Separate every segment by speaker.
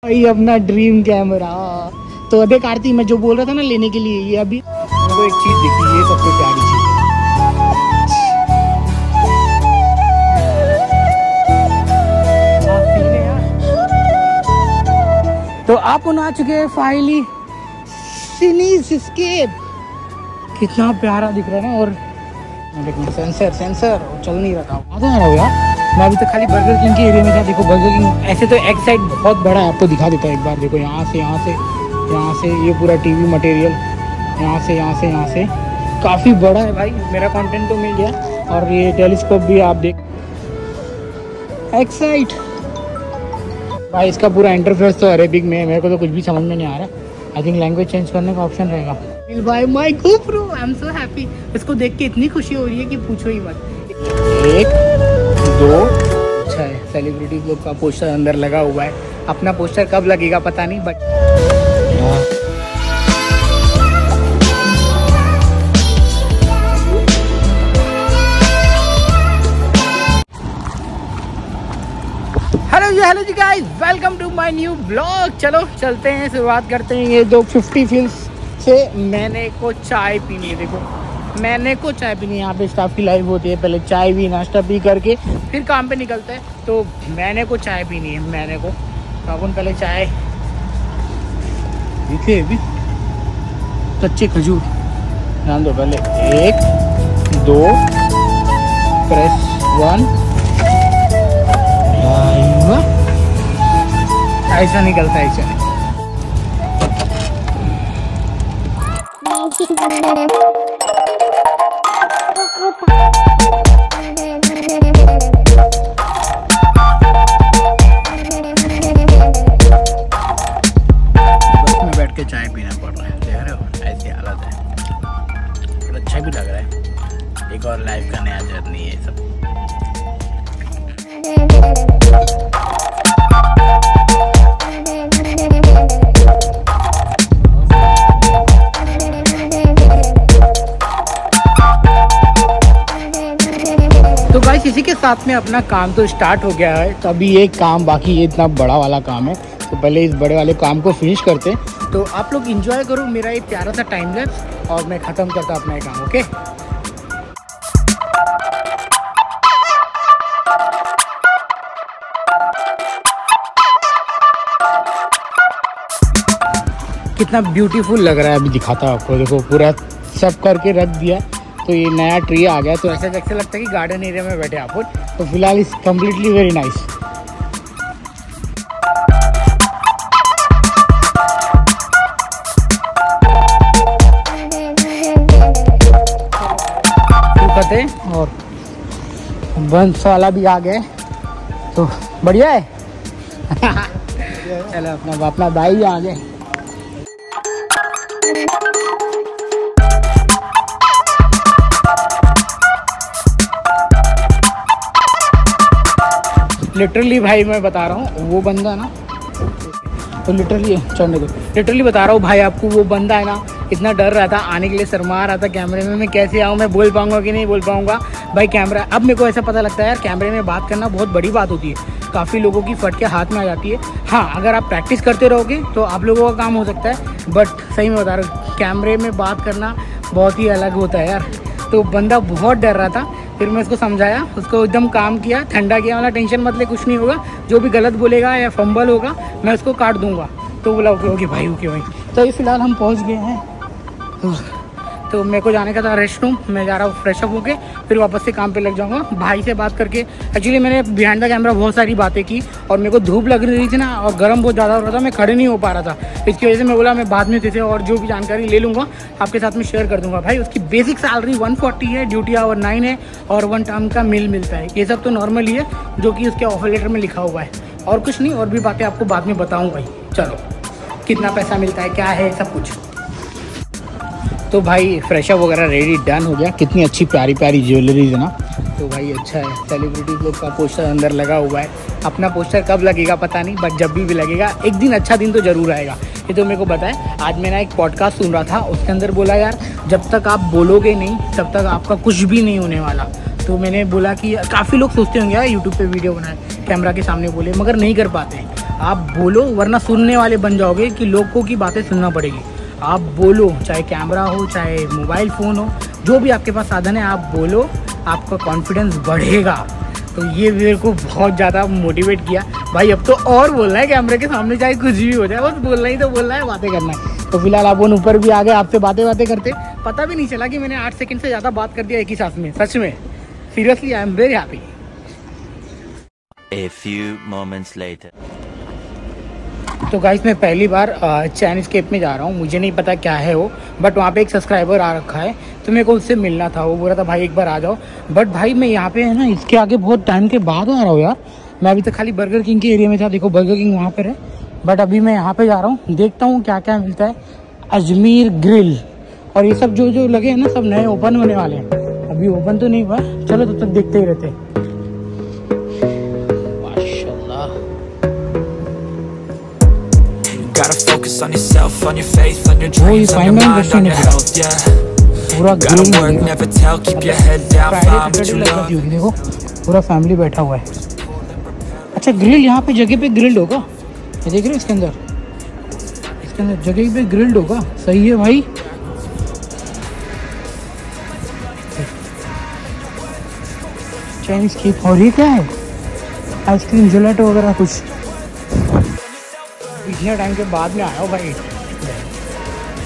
Speaker 1: भाई अपना dream camera. तो अबे कार्ती, मैं जो बोल रहा था ना लेने के लिए, ये अभी तो एक चीज देखी, ये सबसे प्यारी चीज है। तो आप आ चुके हैं फाइनली सिनीस्केप। कितना प्यारा दिख रहा है ना। और सेंसर चल नहीं रहा था, आ रहा हो यार। मैं अभी तक खाली बर्गर किंग के एरिया में था। देखो बर्गर किंग ऐसे तो एक साइड बहुत बड़ा है, आपको दिखा देता है एक बार। देखो यहाँ से ये पूरा टीवी मटेरियल, यहाँ से काफ़ी बड़ा है भाई। मेरा कंटेंट तो मिल गया। और ये टेलीस्कोप भी आप देख, एक्साइट भाई। इसका पूरा इंटरफेस तो अरेबिक में है, मेरे को तो कुछ भी समझ में नहीं आ रहा। आई थिंक लैंग्वेज चेंज करने का ऑप्शन रहेगा। भाई my GoPro, I am so happy. इसको देख के इतनी खुशी हो रही है कि पूछो ही मत। 1 2 अच्छा है। सेलिब्रिटी लोग का पोस्टर अंदर लगा हुआ है। अपना पोस्टर कब लगेगा पता नहीं, बट हेलो जी guys, welcome to my new blog. चलो चलते हैं, शुरुआत करते हैं। ये 250 फील्स से मैंने को चाय पीनी है। देखो मैंने को चाय पीनी है। यहाँ पे स्टाफ की लाइव होती है, पहले चाय भी नाश्ता पी करके फिर काम पे निकलते हैं। तो मैंने को चाय पीनी है। मैंने को तो अपन पहले चाय दिखे भी कच्चे खजूर ध्यान दो। पहले 1 2 प्रेस 1। ऐसा निकलता है ऐसा। बस में बैठ के चाय पीना पड़ रहा है, देख रहे हो ऐसी हालत है। और अच्छा भी लग रहा है। एक और लाइफ का नया जर्नी है सब। तो गाइस इसी के साथ में अपना काम तो स्टार्ट हो गया है। तो अभी एक काम बाकी, ये इतना बड़ा वाला काम है। तो पहले इस बड़े वाले काम को फिनिश करते हैं। तो आप लोग एंजॉय करो मेरा ये प्यारा सा टाइम लैप्स, और मैं ख़त्म करता अपना ये काम। ओके कितना ब्यूटीफुल लग रहा है। अभी दिखाता हूँ आपको। देखो पूरा सब करके रख दिया। तो ये नया ट्री आ गया। तो ऐसा लगता है कि गार्डन एरिया में बैठे आप। तो फिलहाल इस कम्प्लीटली वेरी नाइस। और बंस वाला भी आ गए तो बढ़िया है। चलो अपना भाई भी आ गए। लिटरली भाई मैं बता रहा हूँ, वो बंदा ना, तो लिटरली बता रहा हूँ भाई आपको, वो बंदा है ना, इतना डर रहा था आने के लिए, शर्मा रहा था कैमरे में। मैं कैसे आऊँ, मैं बोल पाऊंगा कि नहीं बोल पाऊंगा भाई कैमरा। अब मेरे को ऐसा पता लगता है यार, कैमरे में बात करना बहुत बड़ी बात होती है। काफ़ी लोगों की फट के हाथ में आ जाती है। हाँ, अगर आप प्रैक्टिस करते रहोगे तो आप लोगों का काम हो सकता है। बट सही में बता रहा हूँ, कैमरे में बात करना बहुत ही अलग होता है यार। तो बंदा बहुत डर रहा था। फिर मैं उसको समझाया, उसको एकदम काम किया, ठंडा किया, वाला टेंशन मत ले, कुछ नहीं होगा। जो भी गलत बोलेगा या फंबल होगा मैं उसको काट दूंगा। तो बोला ओके भाई, ओके भाई। तो ये फिलहाल हम पहुंच गए हैं। तो मेरे को जाने का था रेस्ट रूम। मैं जा रहा हूँ फ्रेश अप होके, फिर वापस से काम पे लग जाऊँगा। भाई से बात करके एक्चुअली मैंने बिहाइंड द कैमरा बहुत सारी बातें की, और मेरे को धूप लग रही थी ना, और गर्म बहुत ज़्यादा हो रहा था, मैं खड़े नहीं हो पा रहा था। इसकी वजह से मैं बोला मैं बाद में तुझे और जो भी जानकारी ले लूँगा आपके साथ में शेयर कर दूँगा। भाई उसकी बेसिक सैलरी 140 है, ड्यूटी आवर 9 है, और 1 टाइम का मील मिलता है। ये सब तो नॉर्मल ही है जो कि उसके ऑफर लेटर में लिखा हुआ है, और कुछ नहीं। और भी बातें आपको बाद में बताऊँगा ही। चलो, कितना पैसा मिलता है, क्या है, सब कुछ। तो भाई फ्रेशअप वगैरह रेडी डन हो गया। कितनी अच्छी प्यारी प्यारी ज्वेलरीज है ना। तो भाई अच्छा है। सेलिब्रिटी लोग का पोस्टर अंदर लगा हुआ है। अपना पोस्टर कब लगेगा पता नहीं, बट जब भी लगेगा एक दिन, अच्छा दिन तो जरूर आएगा। ये तो मेरे को पता है। आज मैंने एक पॉडकास्ट सुन रहा था, उसके अंदर बोला यार, जब तक आप बोलोगे नहीं तब तक आपका कुछ भी नहीं होने वाला। तो मैंने बोला कि काफ़ी लोग सोचते होंगे यार यूट्यूब पे वीडियो बनाए, कैमरा के सामने बोले, मगर नहीं कर पाते हैं। आप बोलो, वरना सुनने वाले बन जाओगे कि लोगों की बातें सुनना पड़ेगी। आप बोलो, चाहे कैमरा हो चाहे मोबाइल फ़ोन हो, जो भी आपके पास साधन है आप बोलो, आपका कॉन्फिडेंस बढ़ेगा। तो ये मेरे को बहुत ज़्यादा मोटिवेट किया भाई। अब तो और बोलना है कैमरे के सामने, चाहे कुछ भी हो जाए, बस बोलना ही तो बोलना है, बातें करना है। तो फिलहाल आप ऊपर भी आ गए, आपसे बातें करते पता भी नहीं चला कि मैंने 8 सेकंड से ज़्यादा बात कर दिया एक ही सांस में। सच में seriously I am very happy.
Speaker 2: A few moments later.
Speaker 1: तो गाइस मैं पहली बार चाइनीज केप में जा रहा हूँ, मुझे नहीं पता क्या है वो, बट वहाँ पे एक सब्सक्राइबर आ रखा है तो मेरे को उससे मिलना था। वो बोल रहा था भाई एक बार आ जाओ, बट भाई मैं यहाँ पे है ना इसके आगे बहुत टाइम के बाद आ रहा हूँ यार। मैं अभी तक खाली बर्गर किंग के एरिया में था, देखो बर्गर किंग वहाँ पर है, बट अभी मैं यहाँ पे जा रहा हूँ, देखता हूँ क्या क्या मिलता है। अजमेर ग्रिल और ये सब जो लगे हैं ना, सब नए ओपन होने वाले हैं, अभी ओपन तो नहीं हुआ, चलो तब तक देखते ही रहते।
Speaker 3: Gotta focus on yourself, on your faith, on your dreams, on your mind, on your health, yeah. Gotta work, never tell, keep your head down, find what you love.
Speaker 1: देखो पूरा फैमिली बैठा हुआ है। अच्छा ग्रिल यहाँ पे जगह पे ग्रिल्ड होगा, ये देख रहे हो इसके अंदर जगह पे ग्रिल्ड होगा। सही है भाई। Chinese cake. और ये क्या है? आइसक्रीम, जेलेटो वगैरह कुछ। इतने टाइम के बाद में आया हो भाई,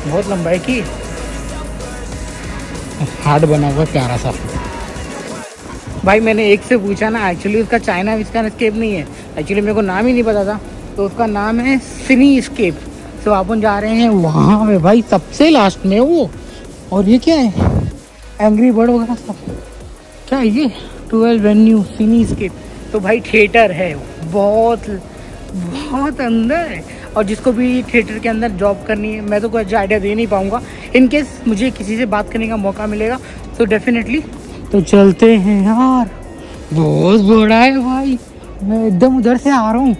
Speaker 1: बहुत लंबाई की हार्ड बना हुआ प्यारा सा। भाई मैंने एक से पूछा ना, एक्चुअली उसका चाइना विस्का स्केप नहीं है, एक्चुअली मेरे को नाम ही नहीं पता था, तो उसका नाम है सिनी स्केप। तो अपन जा रहे हैं वहाँ पे भाई, सबसे लास्ट में वो। और ये क्या है? एंग्री बर्ड वगैरह सब क्या है ये? 12 वेन्यू सिनी स्केप। तो भाई थिएटर है, बहुत अंदर है। और जिसको भी थिएटर के अंदर जॉब करनी है, मैं तो कोई आइडिया दे नहीं पाऊँगा, इनकेस मुझे किसी से बात करने का मौका मिलेगा तो डेफिनेटली। तो चलते हैं यार, बहुत बड़ा है भाई, मैं एकदम उधर से आ रहा हूँ।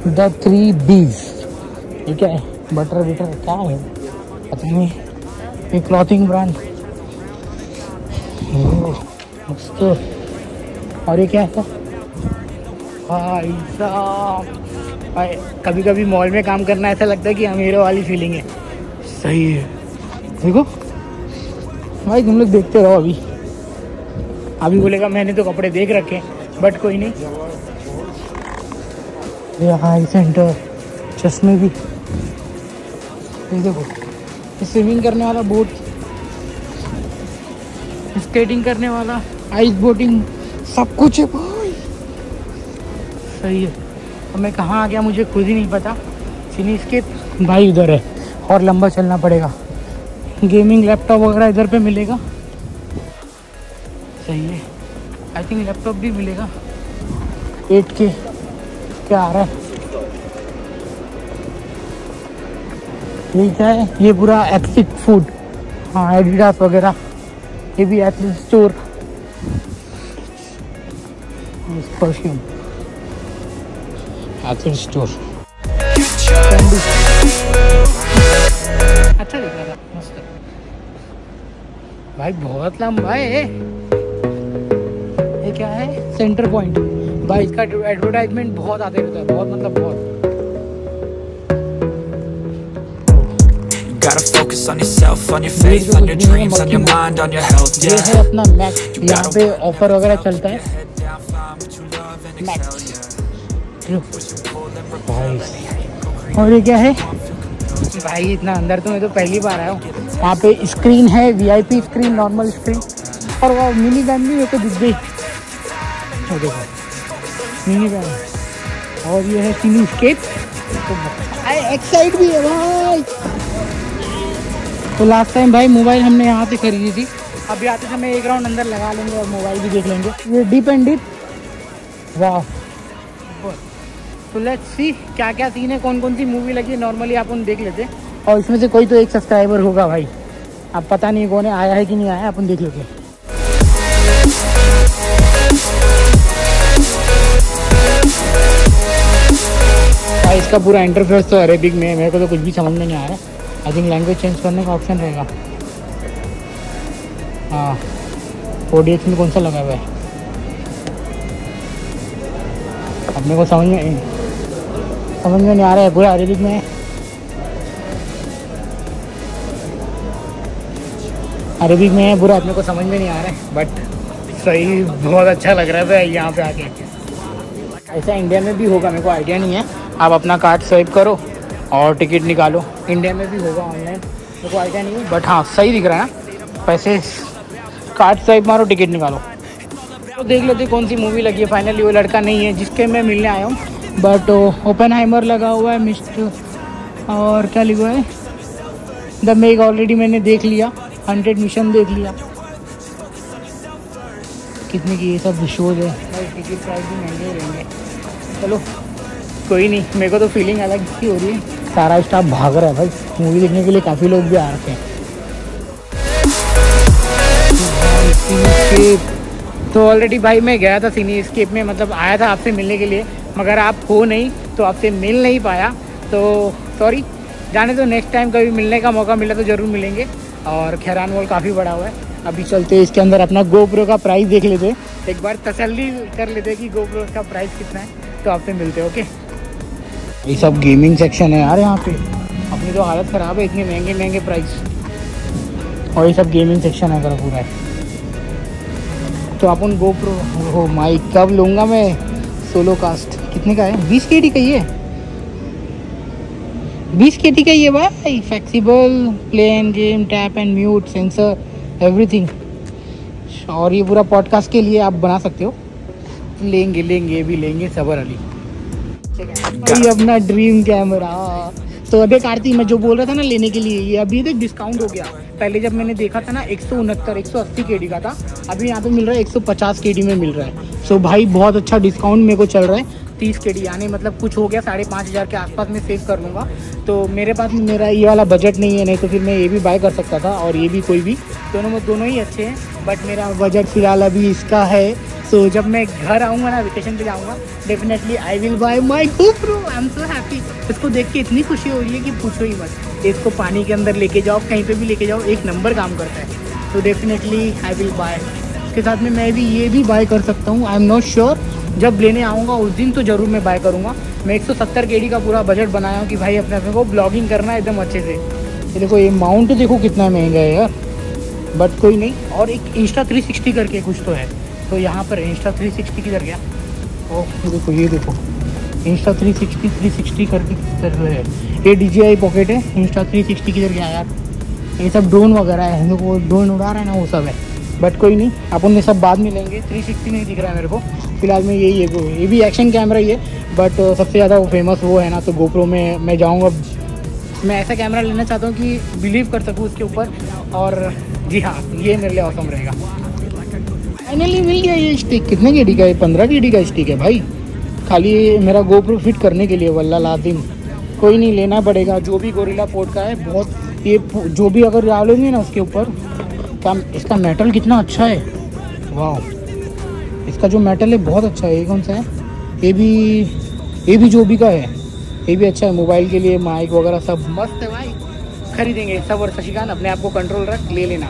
Speaker 1: द 3 B's, ये क्या है? बटर क्या है पता नहीं, ये क्लॉथिंग ब्रांड। मस्त। और ये क्या है भाई साहब? भाई कभी कभी मॉल में काम करना ऐसा लगता है कि अमीरों वाली फीलिंग है। सही है। देखो भाई तुम लोग देखते रहो। अभी बोलेगा मैंने तो कपड़े देख रखे, बट कोई नहीं। ये हाई सेंटर, चश्मे भी। ये देखो, स्विमिंग करने वाला बोट, स्केटिंग करने वाला, आइस बोटिंग, सब कुछ है भाई। सही है। अब मैं कहाँ आ गया मुझे खुद ही नहीं पता। सिनी स्केप भाई इधर है, और लंबा चलना पड़ेगा। गेमिंग लैपटॉप वगैरह इधर पे मिलेगा। सही है। आई थिंक लैपटॉप भी मिलेगा। 8K क्या आ रहा है? ये क्या है? ये पूरा एक्सिट फूड, हाँ एडिडास वगैरह, ये भी exit store. Perfume, exit store. अच्छा दिख रहा था, मस्त भाई, बहुत लंबा है। ये क्या है? सेंटर पॉइंट भाई, इसका एडवर्टाइजमेंट बहुत आते रहता है, बहुत मतलब बहुत।
Speaker 3: Gotta focus on yourself, on your faith, on your dreams, on your mind, on your health, yeah.
Speaker 1: ये है अपना मैक्स, यहाँ पे ऑफर वगैरह चलता है। मैक्स और ये क्या है भाई? इतना अंदर तो मैं तो पहली बार आया हूँ। वहाँ पे स्क्रीन है, VIP स्क्रीन, नॉर्मल स्क्रीन, और वो मिनी वैन भी मेरे को दिख गई। देखो मिनी वैन। और ये है सिनी स्केप, एक्साइड भी है भाई। तो लास्ट टाइम भाई मोबाइल हमने यहाँ से खरीदी थी, अभी आते समय एक राउंड अंदर लगा लेंगे और मोबाइल भी देख लेंगे। ये डीप एंड डीप, वाह। तो लेट्स सी क्या क्या सीन है, कौन कौन सी मूवी लगी है, नॉर्मली आप उन देख लेते। और इसमें से कोई तो एक सब्सक्राइबर होगा भाई, अब पता नहीं कौन है, आया है कि नहीं आया, अपन देख लेते। भाई इसका पूरा इंटरफेस तो अरेबिक में है, मेरे को तो कुछ भी समझ में नहीं आ रहा है। आई थिंक लैंग्वेज चेंज करने का ऑप्शन रहेगा। हाँ 4DX में कौन सा लगा हुआ है अपने को समझ में नहीं आ रहा है। पूरा अरेबिक में है पूरा, अपने को समझ में नहीं आ रहा है बट सही बहुत अच्छा लग रहा है भाई यहाँ पे आके। ऐसा इंडिया में भी होगा, मेरे को आइडिया नहीं है। आप अपना कार्ड स्वाइप करो और टिकट निकालो। इंडिया में भी होगा ऑनलाइन, मेरे को आइडिया नहीं है बट हाँ सही दिख रहा है ना। पैसे कार्ड स्वाइप मारो, टिकट निकालो। तो देख लेते कौन सी मूवी लगी है। फाइनली वो लड़का नहीं है जिसके मैं मिलने आया हूँ बट ओपेनहाइमर लगा हुआ है, मिस्टर और क्या लिखा है द मेग ऑलरेडी मैंने देख लिया, 100 मिशन देख लिया। कितने की ये सब शोज है भाई, टिकट प्राइस भी महंगे रहेंगे। चलो कोई नहीं, मेरे को तो फीलिंग अलग ही हो रही है। सारा स्टाफ भाग रहा है भाई मूवी देखने के लिए, काफ़ी लोग भी आ रखे हैं। तो ऑलरेडी भाई मैं गया था सिनी स्केप में, मतलब आया था आपसे मिलने के लिए मगर आप हो नहीं तो आपसे मिल नहीं पाया, तो सॉरी। जाने तो नेक्स्ट टाइम कभी मिलने का मौका मिला तो ज़रूर मिलेंगे। और खैरान मॉल काफ़ी बड़ा हुआ है। अभी चलते हैं इसके अंदर, अपना गोप्रो का प्राइस देख लेते, एक बार तसल्ली कर लेते कि गोप्रो का प्राइस कितना है, तो आपसे मिलते ओके। ये सब गेमिंग सेक्शन है यार यहाँ पे, अपनी तो हालत ख़राब है, इतने महंगे महंगे प्राइस। और ये सब गेमिंग सेक्शन है पूरा है। तो अपन गोप्रो हो माइक कब लूँगा मैं, सोलो कास्ट कितने का है, 20 KD का ही है, 20 KD का ही है भाई। Flexible plane game tap and mute sensor everything. और ये पूरा पॉडकास्ट के लिए आप बना सकते हो। लेंगे ये भी लेंगे सबर अली भाई, अपना ड्रीम कैमरा। तो अबे कार्तिक मैं जो बोल रहा था ना लेने के लिए, ये अभी तक डिस्काउंट हो गया। पहले जब मैंने देखा था ना 180 KD का था, अभी यहाँ पे मिल रहा है 150 KD में मिल रहा है। सो भाई बहुत अच्छा डिस्काउंट मेरे को चल रहा है, 30 KD यानी मतलब कुछ हो गया 5,500 के आसपास में सेव कर लूँगा। तो मेरे पास मेरा ये वाला बजट नहीं है, नहीं तो फिर मैं ये भी बाय कर सकता था और ये भी कोई भी, दोनों ही अच्छे हैं बट मेरा बजट फ़िलहाल अभी इसका है। सो जब मैं घर आऊँगा ना, वेकेशन पे जाऊँगा, definitely I will buy my GoPro. I am so happy. इसको देख के इतनी खुशी हो रही है कि पूछो ही मत। इसको पानी के अंदर लेके जाओ, कहीं पे भी लेके जाओ, एक नंबर काम करता है। तो डेफिनेटली आई विल बाय। इसके साथ में मैं भी ये भी बाय कर सकता हूँ, आई एम नॉट श्योर। जब लेने आऊँगा उस दिन तो ज़रूर मैं बाय करूँगा। मैं 170 KD का पूरा बजट बनाया हूँ कि भाई अपने को ब्लॉगिंग करना है एकदम अच्छे से। ये देखो ये माउंट देखो कितना महंगा है यार, बट कोई नहीं। और एक इंस्टा 360 करके कुछ तो है, तो यहाँ पर इंस्टा 360 किधर गया? ओह ये देखो इंस्टा 360 करके किधर है। ये DJI पॉकेट है, इंस्टा 360 किधर गया यार? ये सब ड्रोन वगैरह है, हम लोग वो ड्रोन उड़ा रहे हैं ना, वो सब है। बट कोई नहीं, अपन ने सब बाद में लेंगे। 360 नहीं दिख रहा है मेरे को फिलहाल में। यही है, ये भी एक्शन कैमरा ही है बट सबसे ज़्यादा वो फेमस वो है ना। तो गोप्रो में मैं जाऊँगा, मैं ऐसा कैमरा लेना चाहता हूँ कि बिलीव कर सकूँ उसके ऊपर। और जी हाँ, ये मेरे लिए ऑसम रहेगा। फाइनली मिल गया ये स्टिक। कितने KD का है? 15 KD का स्टिक है भाई, खाली मेरा गोप्रो फिट करने के लिए। वल्ला लाजिम कोई नहीं, लेना पड़ेगा। जो भी गोरिल्ला पोर्ट का है बहुत, ये जो भी अगर डालोगे ना उसके ऊपर, क्या इसका मेटल कितना अच्छा है, वाह। इसका जो मेटल है बहुत अच्छा है। ये कौन सा है? ये भी जो भी का है, ये भी अच्छा है। मोबाइल के लिए माइक वगैरह सब मस्त है भाई, खरीदेंगे सब। और शशिकांत अपने आप को कंट्रोल रख, ले लेना,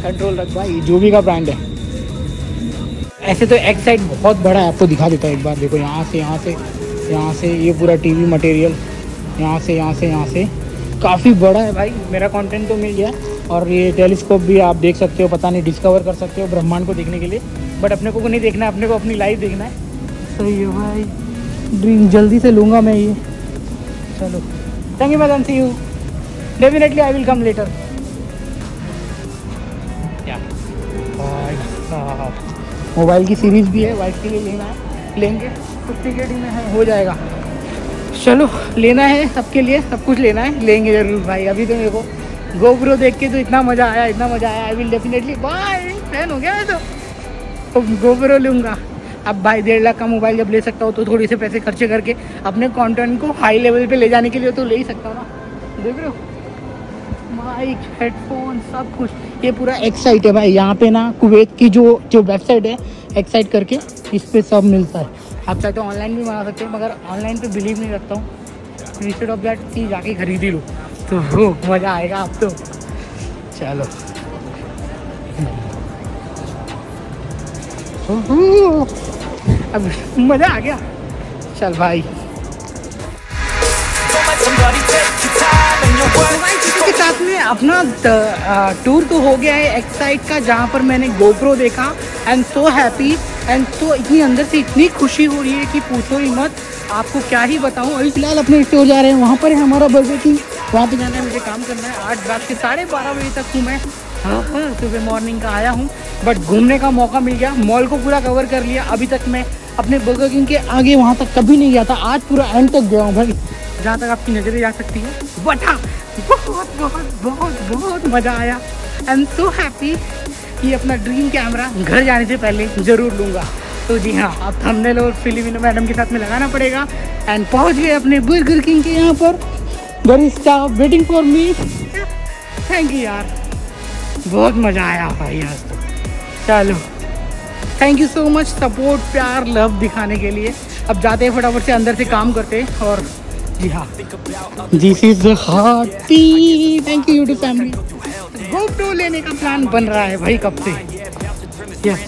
Speaker 1: कंट्रोल रख भाई। जो भी का ब्रांड है। ऐसे तो एक साइड बहुत बड़ा है, आपको दिखा देता है एक बार। देखो यहाँ से ये पूरा टीवी मटेरियल, यहाँ से काफ़ी बड़ा है भाई। मेरा कंटेंट तो मिल गया। और ये टेलीस्कोप भी आप देख सकते हो, पता नहीं डिस्कवर कर सकते हो ब्रह्मांड को देखने के लिए। बट अपने को नहीं देखना है, अपने को अपनी लाइफ देखना है। सही है भाई, ड्रीम जल्दी से लूँगा मैं ये। चलो thank you madam, see you, definitely I will come later. Mobile की सीरीज़ भी है, वाइफ के लिए लेना है, लेंगे। 50 KD में है, हो जाएगा। चलो लेना है सबके लिए, सब कुछ लेना है, लेंगे ज़रूर भाई। अभी तो मेरे को गोप्रो देख के तो इतना मज़ा आया, I will definitely buy. Fan हो गया मैं तो गोप्रो लूँगा। अब भाई 1.5 लाख का मोबाइल जब ले सकता हो तो थोड़े से पैसे खर्चे करके अपने कंटेंट को हाई लेवल पे ले जाने के लिए तो ले ही सकता हूँ ना। देख रहे हो, माइक, हेडफोन, सब कुछ। ये पूरा एक्साइट है भाई। यहाँ पे ना कुवैत की जो वेबसाइट है एक्साइट करके, इस पे सब मिलता है। आप चाहे तो ऑनलाइन भी मंगा सकते हो, मगर ऑनलाइन पे बिलीव नहीं रखता हूँ। इंस्टेड ऑफ दैट कि जाके खरीद ही लो, तो मज़ा आएगा आप तो। चलो अब मजा आ गया। चल भाई के साथ में अपना टूर तो हो गया है एक साइड का, जहाँ पर मैंने गोप्रो देखा एंड सो हैप्पी एंड तो इतनी अंदर से इतनी खुशी हो रही है कि पूछो ही मत। आपको क्या ही बताऊँ। अभी फिलहाल अपने स्टोर जा रहे हैं, वहाँ पर है हमारा बर्गर किंग, वहाँ पे जाना है, मुझे काम करना है। 8 रात के 12:30 बजे तक हूँ मैं। हाँ सुबह मॉर्निंग का आया हूँ, बट घूमने का मौका मिल गया, मॉल को पूरा कवर कर लिया। अभी तक मैं अपने बर्गर किंग के आगे वहाँ तक कभी नहीं गया था, आज पूरा एंड तक गया हूँ भाई, जहाँ तक आपकी नज़रें जा सकती है। बट हाँ बहुत बहुत बहुत बहुत मज़ा आया। आई एम सो हैप्पी कि अपना ड्रीम कैमरा घर जाने से पहले ज़रूर लूँगा। तो जी हाँ, अब थंबनेल और फिलिमिनो मैडम के साथ में लगाना पड़ेगा। एंड पहुँच गए अपने बर्गर किंग के यहाँ पर। There is staff waiting for me. Thank you यार, बहुत मज़ा आया भाई आज तो। चलो thank you so much support, प्यार, लव दिखाने के लिए। अब जाते हैं फटाफट से अंदर से काम करते हैं। और जी हाँ, this is hearty. Thank you YouTube family. GoPro लेने का प्लान बन रहा है भाई कब से। यस